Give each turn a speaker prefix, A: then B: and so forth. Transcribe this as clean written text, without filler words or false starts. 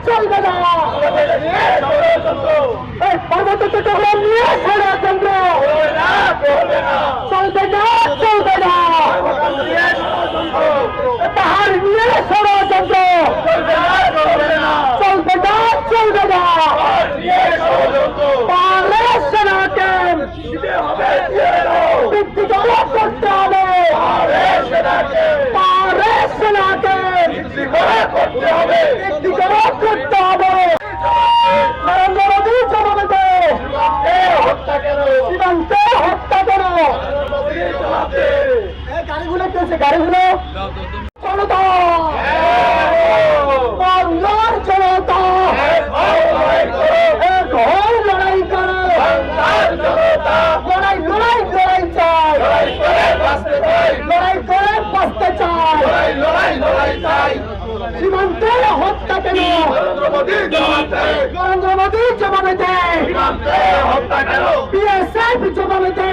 A: চলবে না। এই পার্বত্য চট্টগ্রাম নিয়ে ষড়যন্ত্র চলবে না, চলবে না। পাহাড় নিয়ে ষড়যন্ত্র চলবে না, চলবে না। পাহাড়ের সেনাকে ব্যক্তিগত করতে হবে, পাহাড়ের সেনাকে ব্যক্তিগত করতে হবে। নরেন্দ্র মোদী জবাবে দে, সীমান্তে হত্যা কেন? গাড়িগুলো কেছে, গাড়িগুলো জনতা, বাংলার জনতা এক হয়ে লড়াই করে, লড়াই লড়াই লড়াই চাই, লড়াই করে বাঁচতে চাই। সীমান্তে হত্যা কেন? নরেন্দ্র মোদী জবাবে দে, বিএসএফ জবাবে দে।